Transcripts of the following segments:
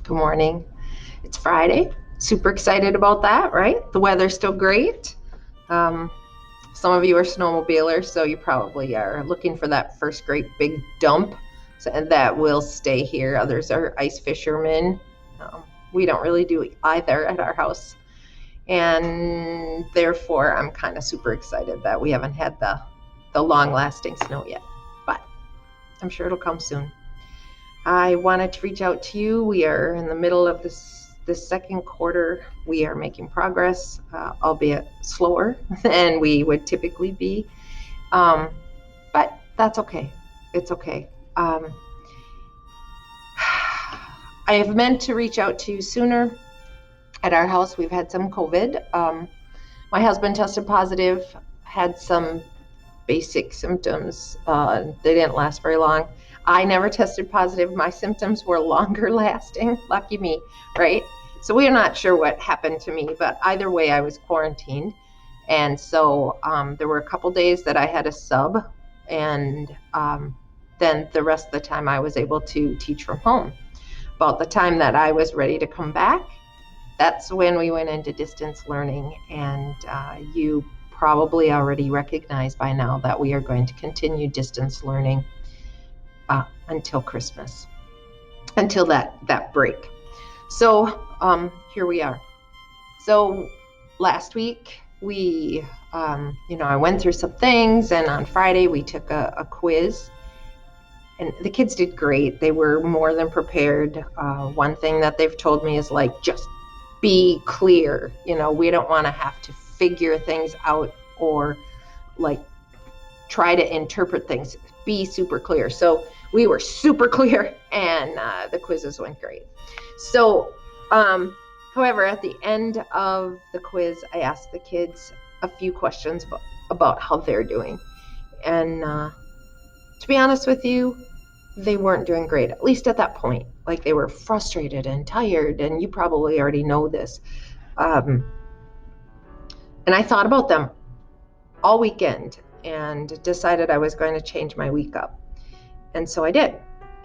Good morning. It's Friday. Super excited about that, right? The weather's still great. Um, some of you are snowmobilers, so you probably are looking for that first great big dump, and that will stay here. Others are ice fishermen. We don't really do either at our house, and therefore I'm kind of super excited that we haven't had the long-lasting snow yet, but I'm sure it'll come soon. I wanted to reach out to you. We are in the middle of this second quarter. We are making progress, albeit slower than we would typically be. But that's okay. It's okay. I have meant to reach out to you sooner. At our house, we've had some COVID. My husband tested positive, had some basic symptoms. They didn't last very long. I never tested positive. My symptoms were longer lasting. Lucky me, right? So we are not sure what happened to me, but either way, I was quarantined. And so there were a couple days that I had a sub, and then the rest of the time I was able to teach from home. About the time that I was ready to come back, that's when we went into distance learning, and you probably already recognize by now that we are going to continue distance learning until Christmas, until that break. So here we are. So last week I went through some things, and on Friday we took a quiz, and the kids did great. They were more than prepared. One thing that they've told me is just be clear. We don't want to have to figure things out or try to interpret things. Be super clear. So we were super clear, and the quizzes went great. So, however, at the end of the quiz, I asked the kids a few questions about how they're doing. And to be honest with you, they weren't doing great, at least at that point. They were frustrated and tired, and you probably already know this. And I thought about them all weekend and decided I was going to change my week up. And so I did.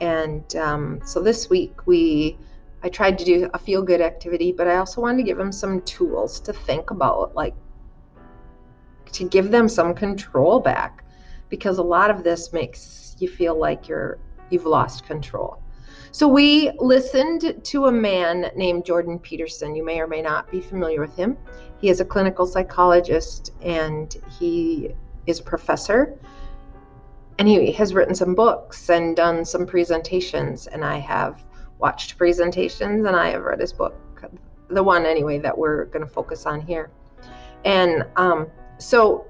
And so this week I tried to do a feel-good activity, but I also wanted to give them some tools to think about, to give them some control back, because a lot of this makes you feel like you've lost control. So we listened to a man named Jordan Peterson. You may or may not be familiar with him. He is a clinical psychologist, and he is a professor, and he has written some books and done some presentations, and I have watched presentations, and I have read his book, the one anyway that we're going to focus on here. And so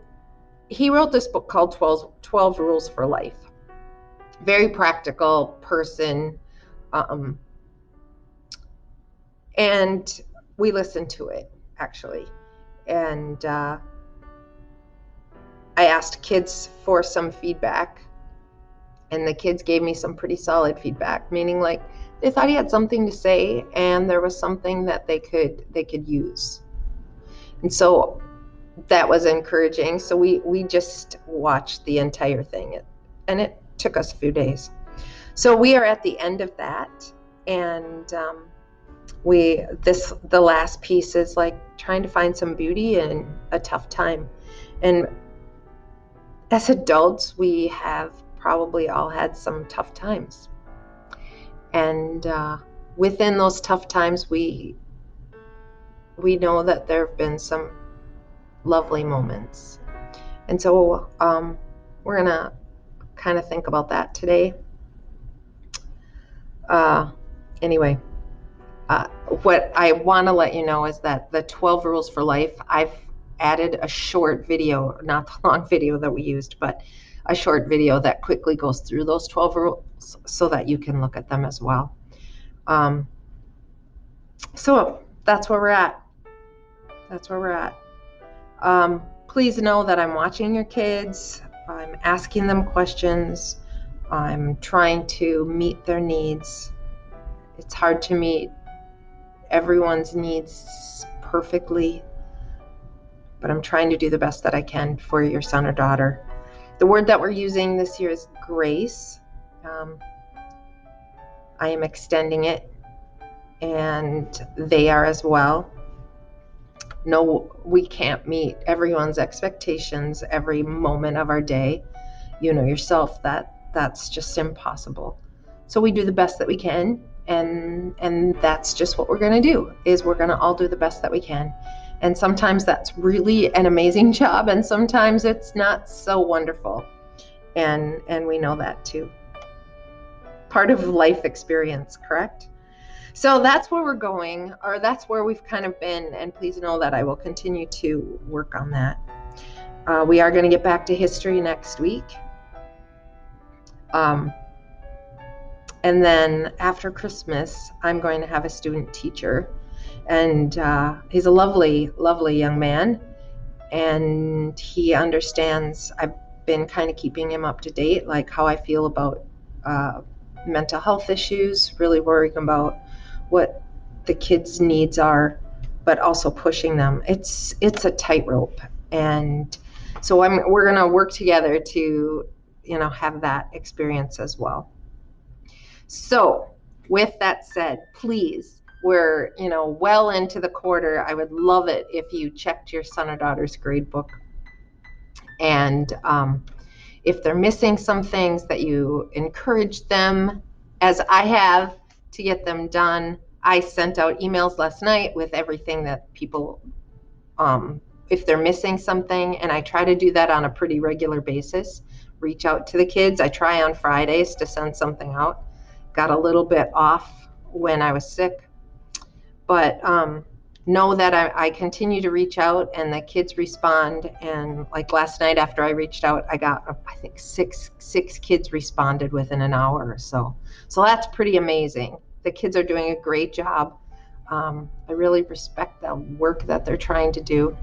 he wrote this book called 12 Rules for Life. Very practical person. And we listened to it, actually. And I asked kids for some feedback, and the kids gave me some pretty solid feedback, meaning they thought he had something to say, and there was something that they could use. And so that was encouraging. So we just watched the entire thing, and it took us a few days. So we are at the end of that, and the last piece is trying to find some beauty in a tough time. And as adults, we have probably all had some tough times. And within those tough times, we know that there have been some lovely moments. And so we're going to kind of think about that today. Anyway, what I want to let you know is that the 12 Rules for Life, I've added a short video, not the long video that we used, but a short video that quickly goes through those 12 rules so that you can look at them as well. So that's where we're at. Please know that I'm watching your kids. I'm asking them questions. I'm trying to meet their needs. It's hard to meet everyone's needs perfectly, but I'm trying to do the best that I can for your son or daughter. The word that we're using this year is grace. I am extending it and they are as well. No, we can't meet everyone's expectations every moment of our day. You know yourself that that's just impossible. So we do the best that we can, and that's just what we're going to do, is we're going to all do the best that we can. And sometimes that's really an amazing job, and sometimes it's not so wonderful. And we know that too. Part of life experience, correct? So that's where we're going, or that's where we've kind of been, and please know that I will continue to work on that. We are going to get back to history next week. And then after Christmas, I'm going to have a student teacher, and he's a lovely, lovely young man, and he understands. I've been kind of keeping him up to date, like how I feel about mental health issues, really worrying about what the kids' needs are, but also pushing them. It's a tightrope, and so we're going to work together to, have that experience as well. So with that said, please, we're, well into the quarter. I would love it if you checked your son or daughter's grade book, and if they're missing some things, that you encourage them, as I have, to get them done. I sent out emails last night with everything that people, if they're missing something, and I try to do that on a pretty regular basis, reach out to the kids. I try on Fridays to send something out. Got a little bit off when I was sick, but know that I continue to reach out, and the kids respond. And like last night after I reached out, I got, I think six kids responded within an hour or so. So that's pretty amazing. The kids are doing a great job. I really respect the work that they're trying to do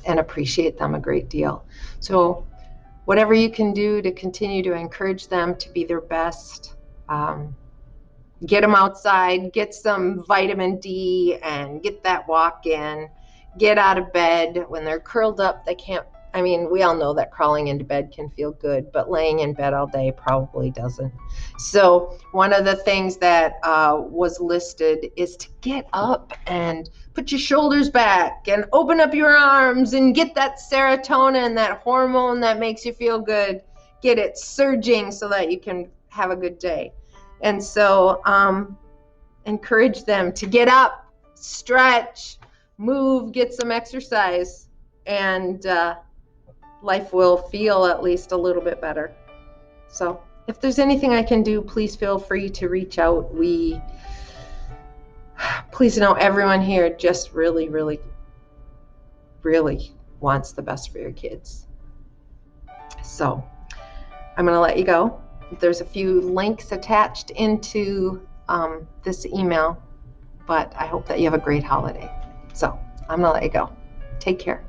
and appreciate them a great deal. So whatever you can do to continue to encourage them to be their best, get them outside, get some vitamin D, and get that walk in, get out of bed. When they're curled up, they can't, we all know that crawling into bed can feel good, but laying in bed all day probably doesn't. So one of the things that was listed is to get up and put your shoulders back and open up your arms and get that serotonin, that hormone that makes you feel good, get it surging so that you can have a good day. And so encourage them to get up, stretch, move, get some exercise, and life will feel at least a little bit better. So if there's anything I can do, please feel free to reach out. Please know everyone here just really, really, really wants the best for your kids. So I'm going to let you go. There's a few links attached into this email, but I hope that you have a great holiday. So I'm going to let you go. Take care.